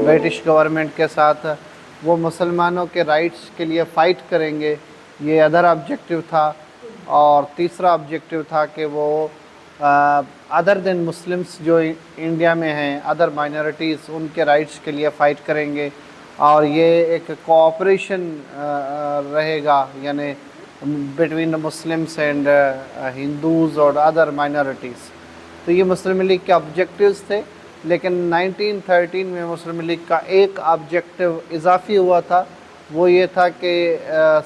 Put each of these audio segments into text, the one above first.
British government के साथ, वो मुसलमानों के राइट्स के लिए फ़ाइट करेंगे, ये अदर ऑब्जेक्टिव था। और तीसरा ऑब्जेक्टिव था कि वो अदर देन मुस्लिम्स जो इंडिया में हैं, अदर माइनॉरिटीज़, उनके राइट्स के लिए फ़ाइट करेंगे। और ये एक कोऑपरेशन रहेगा, यानी between the Muslims and Hindus और अदर माइनॉरिटीज़। तो ये मुस्लिम लीग के ऑब्जेक्टिव्स थे। लेकिन 1913 में मुस्लिम लीग का एक ऑब्जेक्टिव इजाफी हुआ था, वो ये था कि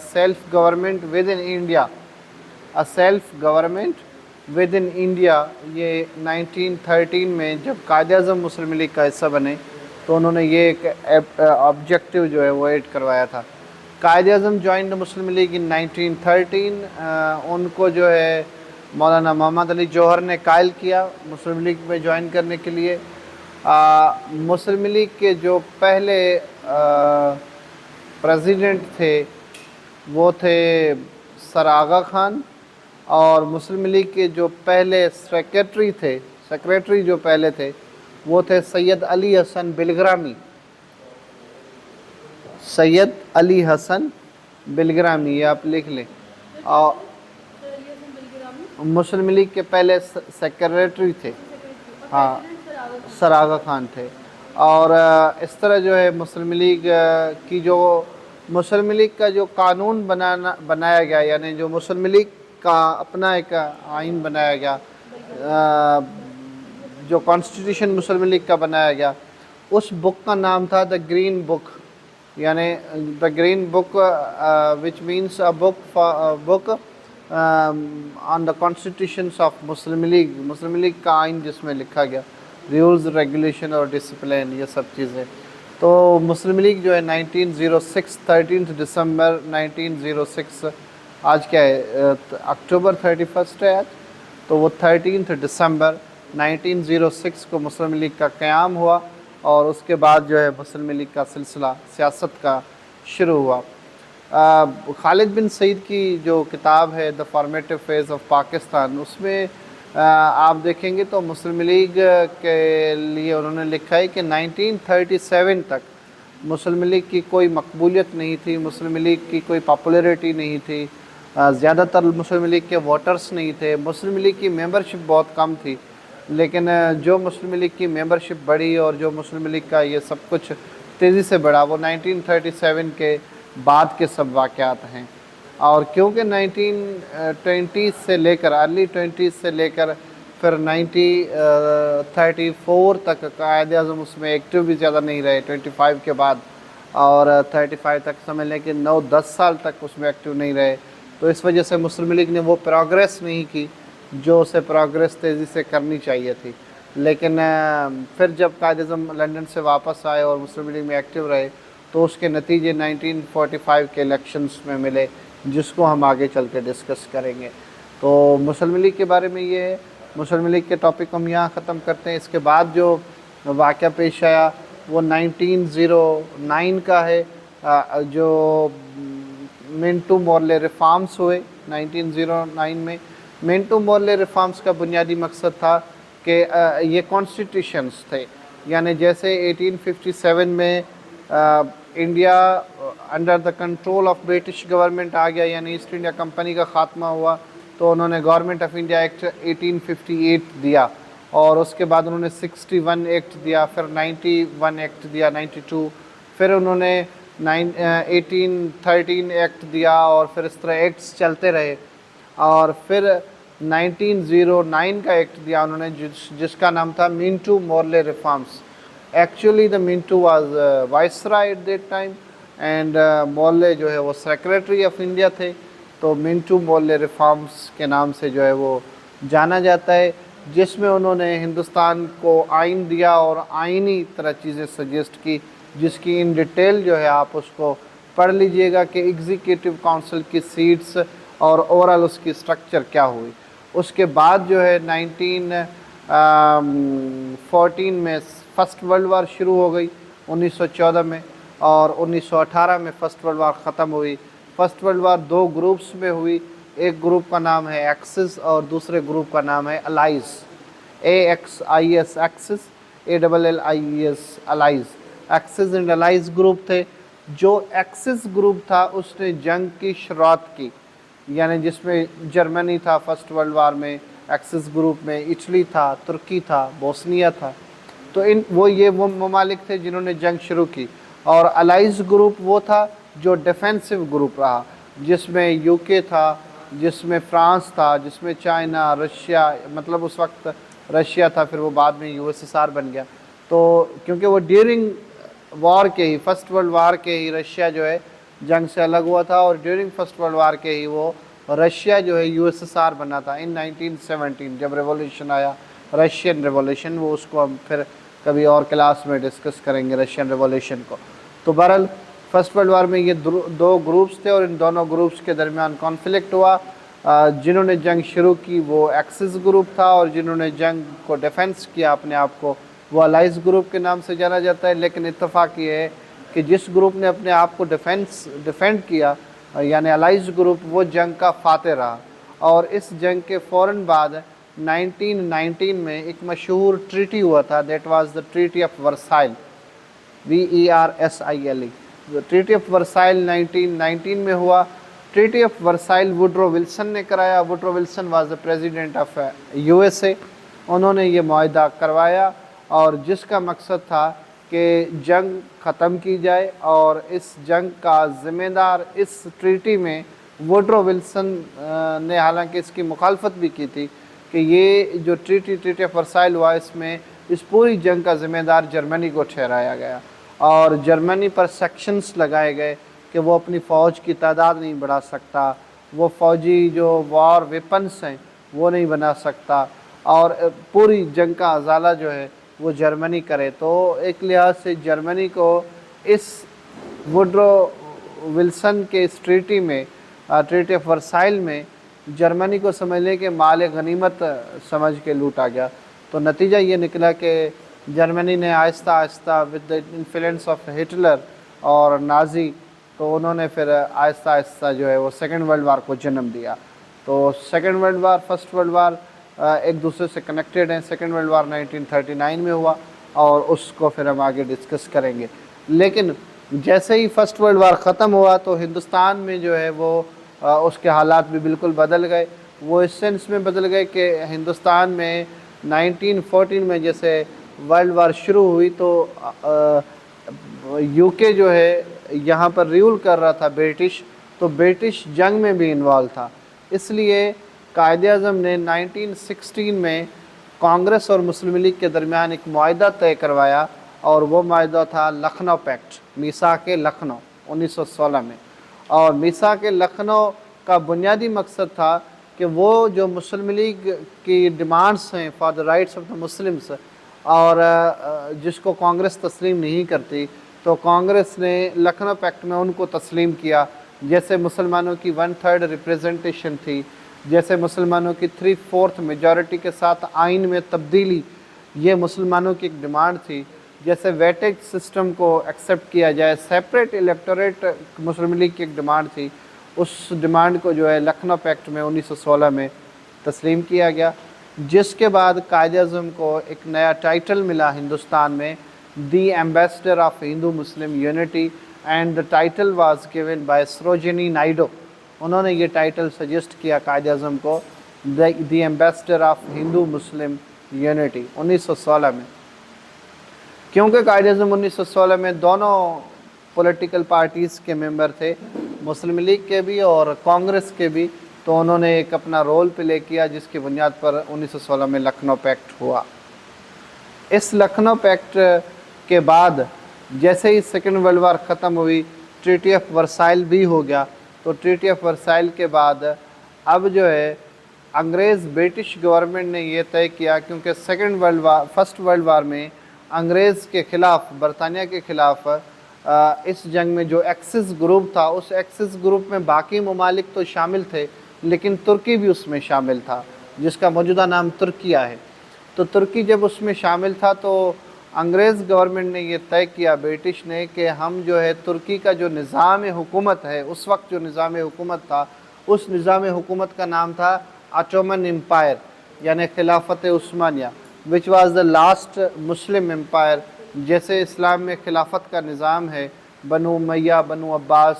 self government with in India, self government with in India. ये 1913 में जब कायद-ए-आज़म मुस्लिम लीग का हिस्सा बने तो उन्होंने ये एक ऑब्जेक्टिव जो है वो ऐड करवाया था। कायद-ए-आज़म जॉइंड मुस्लिम लीग इन 1913। उनको जो है मौलाना मोहम्मद अली जौहर ने कायल किया मुस्लिम लीग में ज्वाइन करने के लिए। मुस्लिम लीग के जो पहले प्रेसिडेंट थे वो थे सर आगा खान, और मुस्लिम लीग के जो पहले सेक्रेटरी जो पहले थे वो थे सैयद अली हसन बिलग्रामी। सैयद अली हसन बिलग्रामी, ये आप लिख लें। और मुस्लिम लीग के पहले सेक्रेटरी थे, हाँ, सर आगा खान थे। और इस तरह जो है मुस्लिम लीग की जो मुस्लिम लीग का जो कानून बनाया गया, यानी जो मुस्लिम लीग का अपना एक आइन बनाया गया, जो कॉन्स्टिट्यूशन मुस्लिम लीग का बनाया गया, उस बुक का नाम था द ग्रीन बुक। यानी the green book which means a book on the constitutions of Muslim league. Muslim league का आइन जिसमें लिखा गया रूल्स, रेगुलेशन और डिसिप्लिन, ये सब चीज़ें। तो मुस्लिम लीग जो है 1906 13 दिसंबर 1906, आज क्या है, अक्टूबर 31 है आज, तो वो 13 दिसंबर 1906 को मुस्लिम लीग का क़याम हुआ। और उसके बाद जो है मुस्लिम लीग का सिलसिला सियासत का शुरू हुआ। खालिद बिन सईद की जो किताब है the formative phase of Pakistan, उसमें आप देखेंगे तो मुस्लिम लीग के लिए उन्होंने लिखा है कि 1937 तक मुस्लिम लीग की कोई मकबूलियत नहीं थी, मुस्लिम लीग की कोई पॉपुलैरिटी नहीं थी, ज़्यादातर मुस्लिम लीग के वोटर्स नहीं थे, मुस्लिम लीग की मेंबरशिप बहुत कम थी। लेकिन जो मुस्लिम लीग की मेंबरशिप बढ़ी और जो मुस्लिम लीग का ये सब कुछ तेज़ी से बढ़ा, वो 1937 के बाद के सब वाक़यात हैं। और क्योंकि 1920 से लेकर अर्ली 20 से लेकर फिर 1934 तक कायद-ए-आज़म उसमें एक्टिव भी ज़्यादा नहीं रहे, 25 के बाद, और 35 तक समझ लें कि 9-10 साल तक उसमें एक्टिव नहीं रहे। तो इस वजह से मुस्लिम लीग ने वो प्रोग्रेस नहीं की जो उसे प्रोग्रेस तेज़ी से करनी चाहिए थी। लेकिन फिर जब कायद-ए-आज़म लंदन से वापस आए और मुस्लिम लीग में एक्टिव रहे तो उसके नतीजे 1945 के इलेक्शंस में मिले, जिसको हम आगे चल के डिस्कस करेंगे। तो मुस्लिम लीग के बारे में ये है। मुस्लिम लीग के टॉपिक हम यहाँ ख़त्म करते हैं। इसके बाद जो वाक़या पेश आया वो 1909 का है, जो मिंटू मॉर्ले रिफॉर्म्स हुए 1909 में। मिंटू मॉर्ले रिफॉर्म्स का बुनियादी मकसद था कि ये कॉन्स्टिट्यूशंस थे, यानी जैसे 1857 में India under the control of British government आ गया, यानी ईस्ट इंडिया कंपनी का ख़ात्मा हुआ, तो उन्होंने गवर्नमेंट ऑफ इंडिया एक्ट 1858 दिया, और उसके बाद उन्होंने 61 एक्ट दिया, फिर 91 एक्ट दिया, 92, फिर उन्होंने 1813 एक्ट दिया, और फिर इस तरह एक्ट्स चलते रहे। और फिर 1909 का एक्ट दिया उन्होंने, जिसका नाम था Mintu Morley reforms. Actually the Minto was viceroy at that time, and Morley जो है वो सेक्रेटरी ऑफ इंडिया थे। तो मिंटू मॉर्ले रिफॉर्म्स के नाम से जो है वो जाना जाता है, जिसमें उन्होंने हिंदुस्तान को आइन दिया और आइनी तरह चीज़ें सजेस्ट की, जिसकी इन डिटेल जो है आप उसको पढ़ लीजिएगा कि एग्जीक्यूटिव काउंसिल की सीट्स और ओवरऑल उसकी स्ट्रक्चर क्या हुई। उसके बाद जो है 1914 में फ़र्स्ट वर्ल्ड वार शुरू हो गई 1914 में, और 1918 में फ़र्स्ट वर्ल्ड वार ख़त्म हुई। फ़र्स्ट वर्ल्ड वार दो ग्रुप्स में हुई, एक ग्रुप का नाम है एक्सिस और दूसरे ग्रुप का नाम है allies, AXIS axis, ALLIES allies. Axis and allies group थे। जो एक्सिस ग्रुप था उसने जंग की शुरुआत की, यानी जिसमें जर्मनी था फर्स्ट वर्ल्ड वार में, एक्सिस ग्रुप में इटली था, तुर्की था, बोस्निया था। तो वो ममालिक थे जिन्होंने जंग शुरू की। और अलाइज ग्रुप वो था जो डिफेंसिव ग्रुप रहा, जिसमें यूके था, जिसमें फ्रांस था, जिसमें चाइना, रशिया, मतलब उस वक्त रशिया था, फिर वो बाद में यूएसएसआर बन गया। तो क्योंकि वो ड्यूरिंग वॉर के ही, फर्स्ट वर्ल्ड वार के ही रशिया जो है जंग से अलग हुआ था, और ड्यूरिंग फर्स्ट वर्ल्ड वार के ही वो रशिया जो है यूएसएसआर बना था इन 1917, जब रेवोल्यूशन आया, रशियन रेवोल्यूशन। वो उसको हम फिर कभी और क्लास में डिस्कस करेंगे, रशियन रेवोल्यूशन को। तो बहरहाल फर्स्ट वर्ल्ड वार में ये दो ग्रुप्स थे, और इन दोनों ग्रुप्स के दरमियान कॉन्फ्लिक्ट हुआ। जिन्होंने जंग शुरू की वो एक्सिस ग्रुप था, और जिन्होंने जंग को डिफेंस किया अपने आप को, वो अलाइज ग्रुप के नाम से जाना जाता है। लेकिन इत्तेफाक ये है कि जिस ग्रुप ने अपने आप को डिफेंड किया, यानी अलाइज ग्रुप, वो जंग का फातेह रहा। और इस जंग के फ़ौरन बाद 1919 में एक मशहूर ट्रीटी हुआ था, that was the treaty of Versailles, VERSAILE। Treaty of Versailles 1919 में हुआ। Treaty of Versailles Woodrow Wilson ने कराया। Woodrow Wilson was the president of USA। उन्होंने ये मुआहदा करवाया, और जिसका मकसद था कि जंग ख़त्म की जाए। और इस जंग का ज़िम्मेदार इस ट्रीटी में वुड्रो विल्सन ने हालांकि इसकी मुखालफत भी की थी कि ये जो ट्रीटी ऑफ वर्साइल हुआ, इसमें इस पूरी जंग का ज़िम्मेदार जर्मनी को ठहराया गया, और जर्मनी पर सेक्शंस लगाए गए कि वो अपनी फ़ौज की तादाद नहीं बढ़ा सकता, वो फ़ौजी जो वॉर वेपन्स हैं वो नहीं बना सकता, और पूरी जंग का अजाला जो है वो जर्मनी करे। तो एक लिहाज से जर्मनी को इस वुड्रो विल्सन के इस ट्रीटी में, ट्रीटी ऑफ वर्साइल में, जर्मनी को समझ लें कि माल गनीमत समझ के लूटा गया। तो नतीजा ये निकला कि जर्मनी ने Aahista Aahista with the influence of Hitler और नाजी, तो उन्होंने फिर आहिस्ता आहिस्ता जो है वो सेकेंड वर्ल्ड वार को जन्म दिया। तो second world war, first world war एक दूसरे से कनेक्टेड हैं। सेकेंड वर्ल्ड वार 1939 में हुआ, और उसको फिर हम आगे डिस्कस करेंगे। लेकिन जैसे ही फर्स्ट वर्ल्ड वार ख़त्म हुआ तो हिंदुस्तान में जो है वो उसके हालात भी बिल्कुल बदल गए। वो इस सेंस में बदल गए कि हिंदुस्तान में 1914 में जैसे वर्ल्ड वार शुरू हुई तो यूके जो है यहाँ पर रूल कर रहा था ब्रिटिश, तो ब्रिटिश जंग में भी इन्वॉल्व था। इसलिए कायद-ए-आज़म ने 1916 में कांग्रेस और मुस्लिम लीग के दरमियान एक मुआहदा तय करवाया, और वो मुआहदा था लखनऊ पैक्ट, मीसाक लखनऊ 1916 में। और मीसाक लखनऊ का बुनियादी मकसद था कि वो जो मुस्लिम लीग की डिमांड्स हैं for the rights of the Muslims, और जिसको कांग्रेस तस्लीम नहीं करती, तो कांग्रेस ने लखनऊ पैक्ट में उनको तस्लीम किया। जैसे मुसलमानों की 1/3 रिप्रेजेंटेशन थी, जैसे मुसलमानों की 3/4 मेजॉरिटी के साथ आइन में तब्दीली, ये मुसलमानों की एक डिमांड थी। जैसे वेटेज सिस्टम को एक्सेप्ट किया जाए, सेपरेट इलेक्टोरेट मुस्लिम लीग की एक डिमांड थी। उस डिमांड को जो है लखनऊ पैक्ट में 1916 में तस्लीम किया गया, जिसके बाद कायद-ए-आज़म को एक नया टाइटल मिला हिंदुस्तान में, the ambassador of Hindu Muslim unity, and the title was given by Sarojini Naidu. उन्होंने ये टाइटल सजेस्ट किया कायद-ए-आज़म को, the ambassador of Hindu Muslim unity 1916 में। क्योंकि कायद-ए-आज़म 1916 में दोनों पॉलिटिकल पार्टीज़ के मेंबर थे, मुस्लिम लीग के भी और कांग्रेस के भी, तो उन्होंने एक अपना रोल प्ले किया, जिसकी बुनियाद पर 1916 में लखनऊ पैक्ट हुआ। इस लखनऊ पैक्ट के बाद जैसे ही सेकेंड वर्ल्ड वार ख़त्म हुई, ट्रीटी ऑफ वर्साइल भी हो गया। तो ट्रीटी ऑफ वर्साइल के बाद अब जो है अंग्रेज़, ब्रिटिश गवर्नमेंट ने ये तय किया, क्योंकि फर्स्ट वर्ल्ड वार में अंग्रेज़ के ख़िलाफ़, बरतानिया के ख़िलाफ़ इस जंग में जो एक्सिस ग्रुप था, उस एक्सिस ग्रुप में बाकी ममालिक तो शामिल थे, लेकिन तुर्की भी उसमें शामिल था, जिसका मौजूदा नाम तुर्किया है। तो तुर्की जब उसमें शामिल था तो अंग्रेज़ गवर्नमेंट ने ये तय किया, ब्रिटिश ने, कि हम जो है तुर्की का जो निज़ाम हुकूमत है, उस वक्त जो निज़ाम हुकूमत था, उस निज़ाम हुकूमत का नाम था ऑटोमन एम्पायर, यानी खिलाफत उस्मानिया, which was the last Muslim empire جیسے اسلام میں خلافت کا نظام ہے بنو امیہ بنو عباس،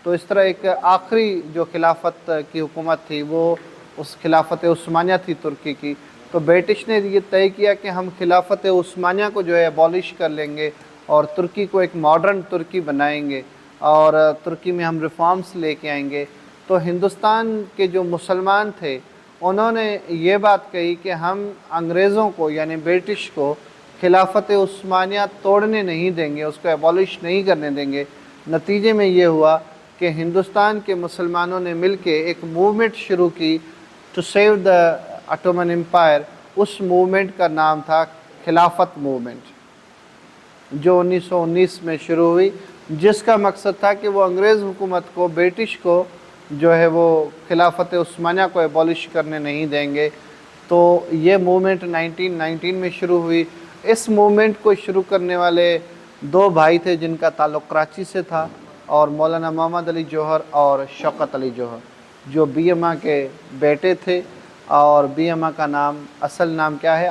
تو اس طرح ایک آخری جو خلافت کی حکومت تھی وہ اس خلافت عثمانیہ تھی ترکی کی، تو برٹش نے یہ طے کیا کہ ہم خلافت عثمانیہ کو جو ہے ابالش کر لیں گے اور ترکی کو ایک ماڈرن ترکی بنائیں گے اور ترکی میں ہم ریفارمز لے کے آئیں گے۔ تو ہندوستان کے جو مسلمان تھے انہوں نے یہ بات کہی کہ ہم انگریزوں کو یعنی برٹش کو خلافت عثمانیہ توڑنے نہیں دیں گے، اس کو ابالش نہیں کرنے دیں گے۔ نتیجے میں یہ ہوا کہ ہندوستان کے مسلمانوں نے مل کے ایک موومنٹ شروع کی to save the Ottoman empire. اس موومنٹ کا نام تھا خلافت موومنٹ، جو 1919 میں شروع ہوئی، جس کا مقصد تھا کہ وہ انگریز حکومت کو، برٹش کو جو ہے وہ خلافت عثمانیہ کو ابالش کرنے نہیں دیں گے۔ تو یہ موومنٹ 1919 میں شروع ہوئی۔ اس موومنٹ کو شروع کرنے والے دو بھائی تھے جن کا تعلق کراچی سے تھا، اور مولانا محمد علی جوہر اور شوکت علی جوہر، جو بی اما کے بیٹے تھے۔ اور بی اما کا نام، اصل نام کیا ہے؟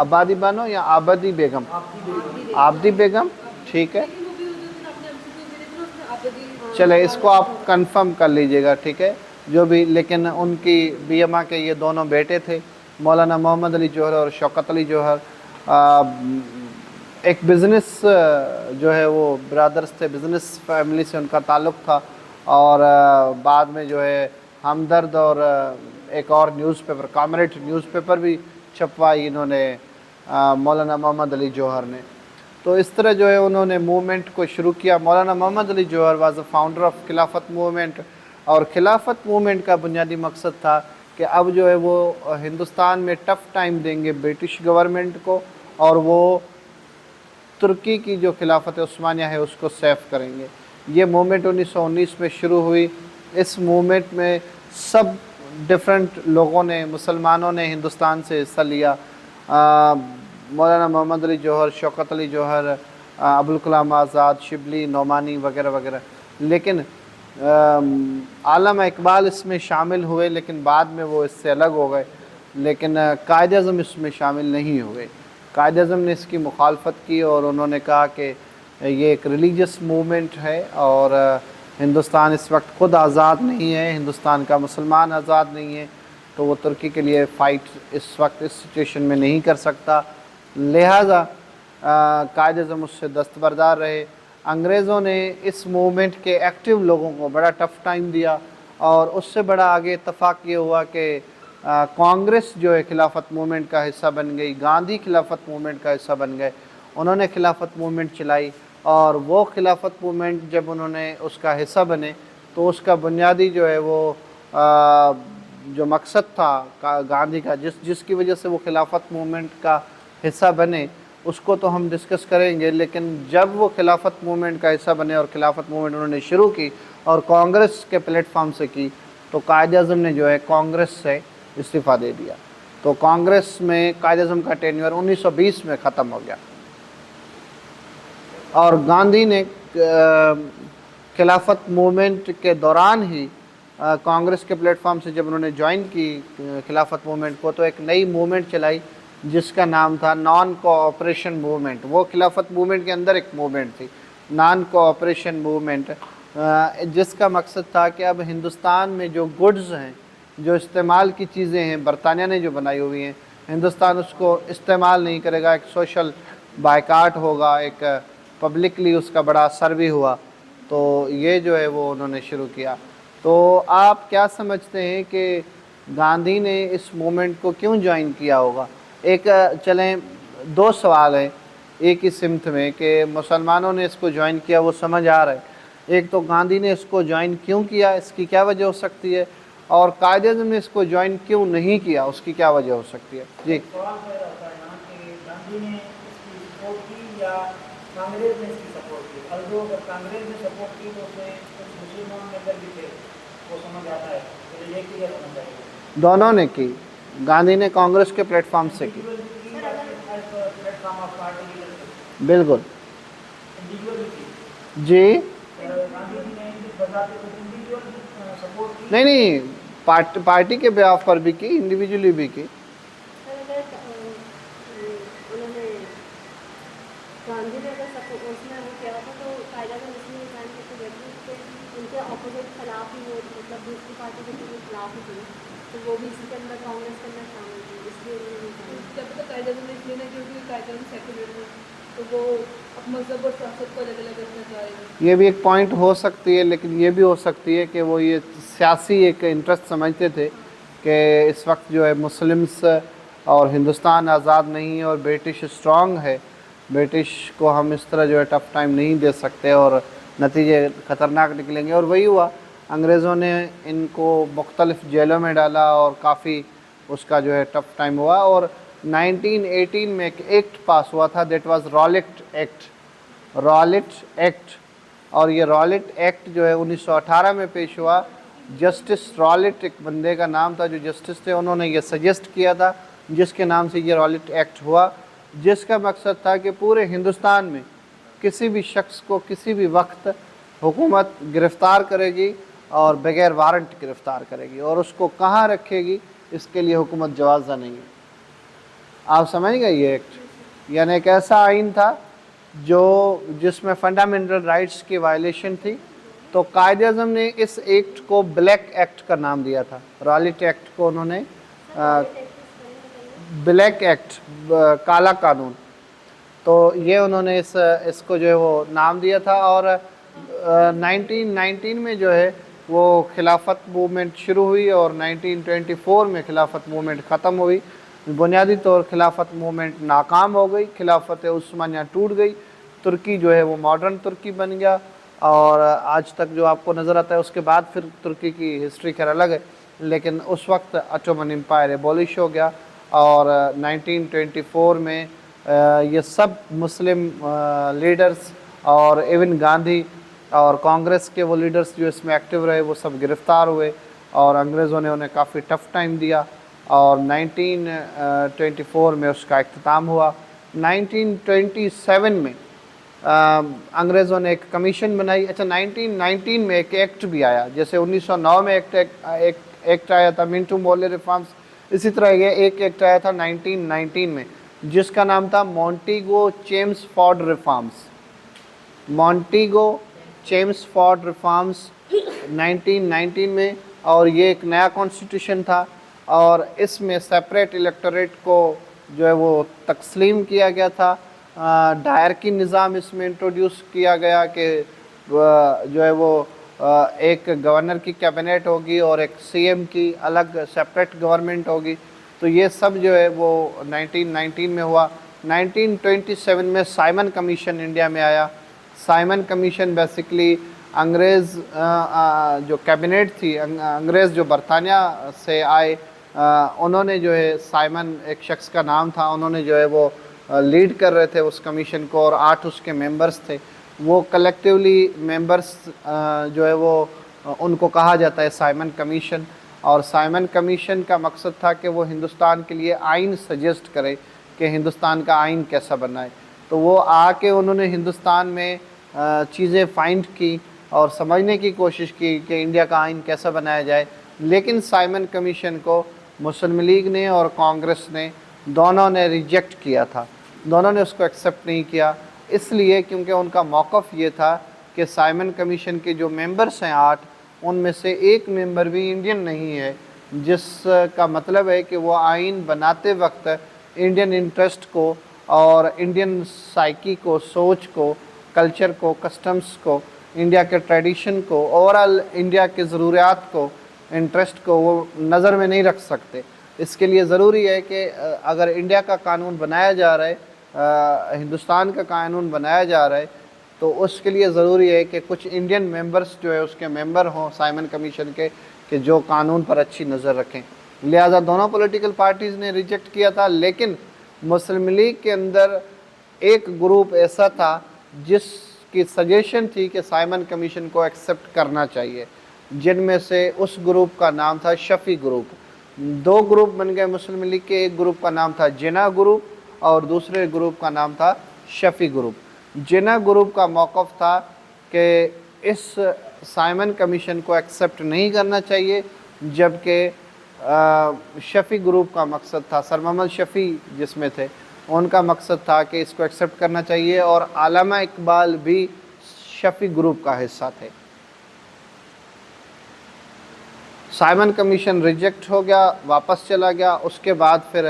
آبادی بانو یا آبادی بیگم؟ آبدی بیگم، ٹھیک ہے، چلے اس کو آپ کنفرم کر لیجئے گا، ٹھیک ہے، جو بھی، لیکن ان کی بی اما کے یہ دونوں بیٹے تھے، مولانا محمد علی جوہر اور شوکت علی جوہر۔ ایک بزنس جو ہے وہ برادرز تھے، بزنس فیملی سے ان کا تعلق تھا، اور بعد میں جو ہے ہمدرد اور ایک اور news paper, comrade news paper بھی چھپوائی انہوں نے، مولانا محمد علی جوہر نے۔ تو اس طرح جو ہے انہوں نے موومنٹ کو شروع کیا۔ مولانا محمد Ali Jauhar was a founder of خلافت موومنٹ، اور خلافت موومنٹ کا بنیادی مقصد تھا کہ اب جو ہے وہ ہندوستان میں ٹف ٹائم دیں گے برٹش گورنمنٹ کو، اور وہ ترکی کی جو خلافت عثمانیہ ہے اس کو سیف کریں گے۔ یہ موومنٹ 1919 میں شروع ہوئی۔ اس موومنٹ میں سب ڈفرینٹ لوگوں نے، مسلمانوں نے ہندوستان سے حصہ لیا۔ مولانا محمد علی جوہر، شوکت علی جوہر، ابوالکلام آزاد، شبلی، نعمانی وغیرہ وغیرہ، لیکن علامہ اقبال اس میں شامل ہوئے، لیکن بعد میں وہ اس سے الگ ہو گئے، لیکن قائد اعظم اس میں شامل نہیں ہوئے۔ قائد اعظم نے اس کی مخالفت کی اور انہوں نے کہا کہ یہ ایک ریلیجس موومنٹ ہے، اور ہندوستان اس وقت خود آزاد نہیں ہے، ہندوستان کا مسلمان آزاد نہیں ہے، تو وہ ترکی کے لیے فائٹ اس وقت اس سچویشن میں نہیں کر سکتا، لہٰذا قائد اعظم اس سے دستبردار رہے۔ انگریزوں نے اس موومنٹ کے ایکٹیو لوگوں کو بڑا ٹف ٹائم دیا، اور اس سے بڑا آگے اتفاق یہ ہوا کہ کانگریس جو ہے خلافت موومنٹ کا حصہ بن گئی، گاندھی خلافت موومنٹ کا حصہ بن گئے، انہوں نے خلافت موومنٹ چلائی، اور وہ خلافت موومنٹ جب انہوں نے اس کا حصہ بنے تو اس کا بنیادی جو ہے وہ جو مقصد تھا گاندھی کا، جس کی وجہ سے وہ خلافت موومنٹ کا حصہ بنے، اس کو تو ہم ڈسکس کریں گے، لیکن جب وہ خلافت موومنٹ کا حصہ بنے اور خلافت موومنٹ انہوں نے شروع کی اور کانگریس کے پلیٹ فارم سے کی، تو قائد اعظم نے جو ہے کانگریس سے استعفیٰ دے دیا، تو کانگریس میں قائد اعظم کا ٹینیور 1920 میں ختم ہو گیا، اور گاندھی نے خلافت موومنٹ کے دوران ہی کانگریس کے پلیٹ فارم سے جب انہوں نے جوائن کی خلافت موومنٹ کو، تو ایک نئی موومنٹ چلائی جس کا نام تھا نان کوآپریشن موومنٹ۔ وہ خلافت موومنٹ کے اندر ایک موومنٹ تھی، نان کوآپریشن موومنٹ، جس کا مقصد تھا کہ اب ہندوستان میں جو گڈز ہیں، جو استعمال کی چیزیں ہیں برطانیہ نے جو بنائی ہوئی ہیں، ہندوستان اس کو استعمال نہیں کرے گا، ایک سوشل بائیکاٹ ہوگا، ایک پبلکلی اس کا بڑا اثر بھی ہوا، تو یہ جو ہے وہ انہوں نے شروع کیا۔ تو آپ کیا سمجھتے ہیں کہ گاندھی نے اس موومنٹ کو کیوں جوائن کیا ہوگا؟ ایک چلیں دو سوال ہیں ایک ہی سمت میں کہ مسلمانوں نے اس کو جوائن کیا، وہ سمجھ آ رہا ہے، ایک تو گاندھی نے اس کو جوائن کیوں کیا، اس کی کیا وجہ ہو سکتی ہے، اور قائد اعظم نے اس کو جوائن کیوں نہیں کیا، اس کی کیا وجہ ہو سکتی ہے؟ جی، سوال پیدا ہوتا ہے یہاں کہ گاندھی نے اس کی سپورٹ کی یا کانگریس نے اس کی سپورٹ کی؟ اگر کانگریس نے سپورٹ کی تو اس میں کچھ مسلمان ممبر بھی تھے، وہ سمجھ آتا ہے، یہ کلیئر ہونا چاہیے۔ دونوں نے کی، گاندھی نے کانگریس کے پلیٹ فارم سے کی، بالکل جی، نہیں پارٹی کے بیاف پر بھی کی، انڈیویجولی بھی کی۔ गांधी ने अगर सपोर्ट उसमें वो किया था तो कायदा का इसलिए रिजाइन करके गए थे कि उनके अपोजिट खिलाफ ही वो मतलब दूसरी पार्टी के जो खिलाफ ही थी, तो वो भी इसी के अंदर कांग्रेस के अंदर शामिल थी, इसलिए उन्होंने resign किया। जब तक कायदा में इसलिए ना क्योंकि कायदा में सेक्युलर है, तो वो अब मजहब और सियासत को अलग अलग रखना चाह रहे हैं। ये भी एक पॉइंट हो सकती है, लेकिन ये भी हो सकती है कि वो ये सियासी एक इंटरेस्ट समझते थे कि इस वक्त जो है मुस्लिम्स और हिंदुस्तान आज़ाद नहीं है और ब्रिटिश स्ट्रॉन्ग है, ब्रिटिश को हम इस तरह जो है टफ़ टाइम नहीं दे सकते और नतीजे ख़तरनाक निकलेंगे। और वही हुआ, अंग्रेज़ों ने इनको मुख्तलिफ़ जेलों में डाला और काफ़ी उसका जो है टफ़ टाइम हुआ। और 1918 में एक एक्ट पास हुआ था, that was Rowlatt act, Rowlatt act. और ये रॉलेट एक्ट जो है 1918 में पेश हुआ। जस्टिस रॉलेट एक बंदे का नाम था जो जस्टिस थे, उन्होंने ये सजेस्ट किया था, जिसके नाम से ये रॉलेट एक्ट हुआ, जिसका मकसद था कि पूरे हिंदुस्तान में किसी भी शख्स को किसी भी वक्त हुकूमत गिरफ़्तार करेगी और बग़ैर वारंट गिरफ़्तार करेगी, और उसको कहाँ रखेगी इसके लिए हुकूमत जवाज़ा नहीं है। आप समझ गए ये एक्ट? यानी एक ऐसा आइन था जो जिसमें फंडामेंटल राइट्स की वायलेशन थी। तो कायदे-ए-आज़म ने इस एक्ट को ब्लैक एक्ट का नाम दिया था, रॉलेट एक्ट को उन्होंने ब्लैक एक्ट, काला कानून। तो ये उन्होंने इसको जो है वो नाम दिया था। और 1919 में जो है वो खिलाफत मूवमेंट शुरू हुई और 1924 में खिलाफत मूवमेंट ख़त्म हुई। बुनियादी तौर खिलाफत मूवमेंट नाकाम हो गई, खिलाफत उस्मानिया टूट गई, तुर्की जो है वो मॉडर्न तुर्की बन गया और आज तक जो आपको नज़र आता है। उसके बाद फिर तुर्की की हिस्ट्री खैर अलग है, लेकिन उस वक्त ऑटोमन एम्पायर एबॉलिश हो गया। और 1924 में ये सब मुस्लिम लीडर्स और इवन गांधी और कांग्रेस के वो लीडर्स जो इसमें एक्टिव रहे वो सब गिरफ़्तार हुए और अंग्रेज़ों ने उन्हें काफ़ी टफ़ टाइम दिया और 1924 में उसका इख्तिताम हुआ। 1927 में अंग्रेज़ों ने एक कमीशन बनाई। अच्छा, 1919 में एक एक्ट भी आया, जैसे 1909 में एक एक्ट आया था मिंटो मोर्ले रिफॉर्म्स, इसी तरह ये एक एक्ट आया था 1919 में जिसका नाम था मॉन्टेगो चेम्सफोर्ड रिफॉर्म्स। मॉन्टेगो चेम्सफोर्ड रिफॉर्म्स 1919 में, और ये एक नया कॉन्स्टिट्यूशन था और इसमें सेपरेट इलेक्टोरेट को जो है वो तकसीम किया गया था। डायरकी निज़ाम इसमें इंट्रोड्यूस किया गया कि जो है वो एक गवर्नर की कैबिनेट होगी और एक सीएम की अलग सेपरेट गवर्नमेंट होगी। तो ये सब जो है वो 1919 में हुआ। 1927 में साइमन कमीशन इंडिया में आया। साइमन कमीशन बेसिकली अंग्रेज़ जो कैबिनेट थी, अंग्रेज़ जो बरतानिया से आए, उन्होंने जो है साइमन एक शख्स का नाम था, उन्होंने जो है वो लीड कर रहे थे उस कमीशन को और 8 उसके मेंबर्स थे। वो कलेक्टिवली मेंबर्स जो है वो उनको कहा जाता है साइमन कमीशन। और साइमन कमीशन का मकसद था कि वो हिंदुस्तान के लिए आइन सजेस्ट करे कि हिंदुस्तान का आइन कैसा बनाए। तो वो आके उन्होंने हिंदुस्तान में चीज़ें फाइंड की और समझने की कोशिश की कि इंडिया का आइन कैसा बनाया जाए। लेकिन साइमन कमीशन को मुस्लिम लीग ने और कांग्रेस ने दोनों ने रिजेक्ट किया था, दोनों ने उसको एक्सेप्ट नहीं किया, इसलिए क्योंकि उनका मौक़िफ़ ये था कि साइमन कमीशन के जो मेंबर्स हैं 8, उनमें से एक मेंबर भी इंडियन नहीं है, जिसका मतलब है कि वो आइन बनाते वक्त इंडियन इंटरेस्ट को और इंडियन साइकी को, सोच को, कल्चर को, कस्टम्स को, इंडिया के ट्रेडिशन को, ओवरऑल इंडिया के ज़रूरियात को, इंटरेस्ट को वो नज़र में नहीं रख सकते। इसके लिए ज़रूरी है कि अगर इंडिया का कानून बनाया जा रहा है, हिंदुस्तान का कानून बनाया जा रहा है, तो उसके लिए ज़रूरी है कि कुछ इंडियन मेंबर्स जो है उसके मेंबर हों साइमन कमीशन के, कि जो कानून पर अच्छी नज़र रखें। लिहाजा दोनों पॉलिटिकल पार्टीज़ ने रिजेक्ट किया था, लेकिन मुस्लिम लीग के अंदर एक ग्रुप ऐसा था जिसकी सजेशन थी कि साइमन कमीशन को एक्सेप्ट करना चाहिए, जिनमें से उस ग्रुप का नाम था शफ़ी ग्रुप। 2 ग्रुप बन गए मुस्लिम लीग के, एक ग्रुप का नाम था जिना ग्रुप और दूसरे ग्रुप का नाम था शफ़ी ग्रुप। जिना ग्रुप का मौक़िफ़ था कि इस साइमन कमीशन को एक्सेप्ट नहीं करना चाहिए, जबकि शफ़ी ग्रुप का मकसद था, सर मोहम्मद शफ़ी जिसमें थे, ان کا مقصد تھا کہ اس کو ایکسیپٹ کرنا چاہیے، اور علامہ اقبال بھی شفیع گروپ کا حصہ تھے۔ سائمن کمیشن ریجیکٹ ہو گیا، واپس چلا گیا، اس کے بعد پھر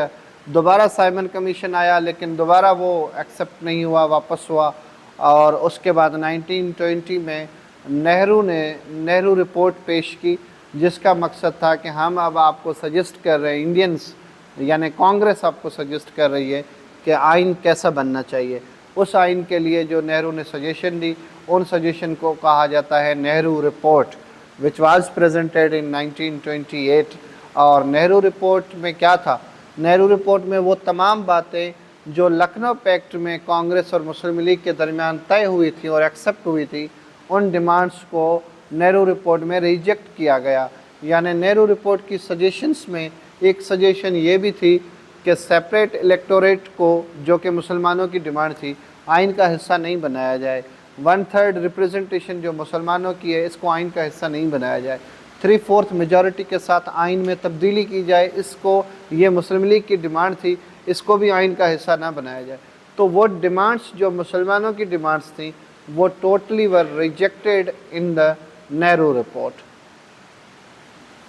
دوبارہ سائمن کمیشن آیا، لیکن دوبارہ وہ ایکسیپٹ نہیں ہوا، واپس ہوا، اور اس کے بعد 1920 میں نہرو نے نہرو رپورٹ پیش کی، جس کا مقصد تھا کہ ہم اب آپ کو سجیسٹ کر رہے ہیں، انڈینز یعنی کانگریس آپ کو سجیسٹ کر رہی ہے کہ آئین کیسا بننا چاہیے۔ اس آئین کے لیے جو نہرو نے سجیشن دی، ان سجیشن کو کہا جاتا ہے Nehru report, which was presented in 1928۔ اور نہرو رپورٹ میں کیا تھا؟ نہرو رپورٹ میں وہ تمام باتیں جو لکھنؤ پیکٹ میں کانگریس اور مسلم لیگ کے درمیان طے ہوئی تھی اور ایکسیپٹ ہوئی تھی، ان ڈیمانڈس کو نہرو رپورٹ میں ریجیکٹ کیا گیا۔ یعنی نہرو رپورٹ کی سجیشنز میں ایک سجیشن یہ بھی تھی کہ سیپریٹ الیکٹوریٹ کو، جو کہ مسلمانوں کی ڈیمانڈ تھی، آئین کا حصہ نہیں بنایا جائے۔ 1/3 ریپریزنٹیشن جو مسلمانوں کی ہے، اس کو آئین کا حصہ نہیں بنایا جائے۔ 3/4 میجورٹی کے ساتھ آئین میں تبدیلی کی جائے، اس کو، یہ مسلم لیگ کی ڈیمانڈ تھی، اس کو بھی آئین کا حصہ نہ بنایا جائے۔ تو وہ ڈیمانڈس جو مسلمانوں کی ڈیمانڈس تھیں، وہ ٹوٹلی ور ریجیکٹڈ ان دا نہرو رپورٹ۔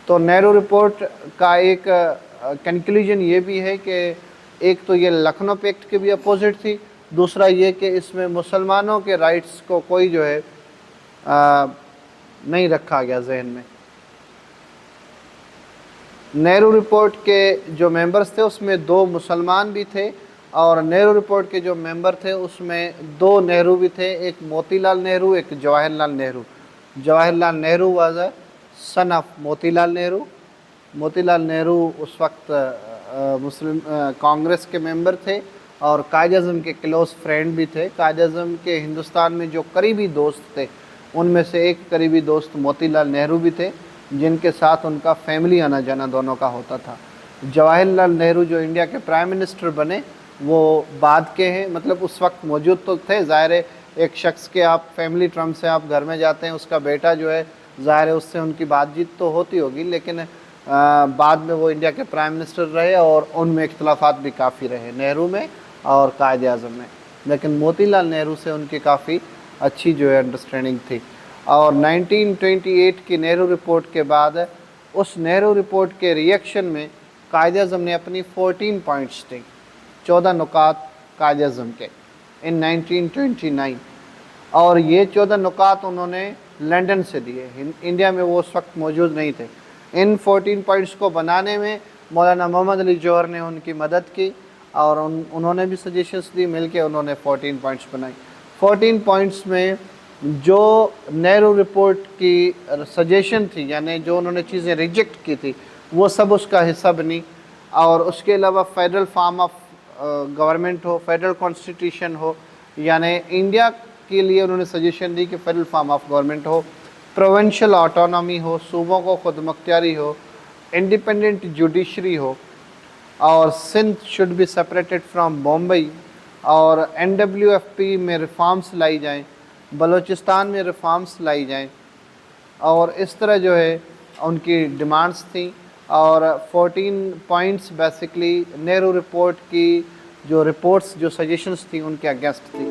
تو نہرو رپورٹ کا ایک کنکلوژن یہ بھی ہے کہ ایک تو یہ لکھنؤ پیکٹ کے بھی اپوزٹ تھی، دوسرا یہ کہ اس میں مسلمانوں کے رائٹس کو کوئی جو ہے نہیں رکھا گیا ذہن میں۔ نہرو رپورٹ کے جو ممبرز تھے اس میں 2 مسلمان بھی تھے، اور نہرو رپورٹ کے جو ممبر تھے اس میں 2 نہرو بھی تھے، ایک موتی لال نہرو، ایک Jawahar Lal Nehru. Jawahar Lal Nehru was a son of Moti Lal Nehru. موتی لال نہرو اس وقت مسلم کانگریس کے ممبر تھے اور قائد اعظم کے کلوز فرینڈ بھی تھے۔ قائد اعظم کے ہندوستان میں جو قریبی دوست تھے، ان میں سے ایک قریبی دوست موتی لال نہرو بھی تھے، جن کے ساتھ ان کا فیملی آنا جانا دونوں کا ہوتا تھا۔ جواہر لال نہرو جو انڈیا کے پرائم منسٹر بنے، وہ بعد کے ہیں، مطلب اس وقت موجود تو تھے۔ ظاہر ہے ایک شخص کے آپ فیملی ٹرمپ سے آپ گھر میں جاتے ہیں، اس کا بیٹا جو ہے، ظاہر ہے اس سے ان کی بات چیت تو ہوتی ہوگی، لیکن بعد میں وہ انڈیا کے پرائم منسٹر رہے، اور ان میں اختلافات بھی کافی رہے، نہرو میں اور قائد اعظم میں، لیکن موتی لال نہرو سے ان کی کافی اچھی جو ہے انڈرسٹینڈنگ تھی۔ اور 1928 کی نہرو رپورٹ کے بعد اس نہرو رپورٹ کے ریئیکشن میں قائد اعظم نے اپنی 14 پوائنٹس دی، 14 نکات قائد اعظم کے ان 1929، اور یہ 14 نکات انہوں نے لنڈن سے دیے، انڈیا میں وہ اس وقت موجود نہیں تھے۔ ان 14 پوائنٹس کو بنانے میں مولانا محمد علی جوہر نے ان کی مدد کی، اور انہوں نے بھی سجیشنس دی، مل کے انہوں نے 14 پوائنٹس بنائی۔ 14 پوائنٹس میں جو نہرو رپورٹ کی سجیشن تھی، یعنی جو انہوں نے چیزیں ریجیکٹ کی تھی، وہ سب اس کا حصہ بنی، اور اس کے علاوہ فیڈرل فارم آف گورنمنٹ ہو، فیڈرل کانسٹیٹیوشن ہو، یعنی انڈیا کے لیے انہوں نے سجیشن دی کہ فیڈرل فارم آف گورنمنٹ ہو، پروونشل آٹونومی ہو، صوبوں کو خود مختاری ہو، انڈیپینڈنٹ جوڈیشری ہو، اور Sindh should be separated from Bombay, اور NWFP میں ریفارمز لائی جائیں، بلوچستان میں ریفارمز لائی جائیں، اور اس طرح جو ہے ان کی ڈیمانڈس تھیں۔ اور 14 پوائنٹس بیسکلی نہرو رپورٹ کی جو رپورٹس، جو سجیشنز تھیں، ان کے اگینسٹ تھی۔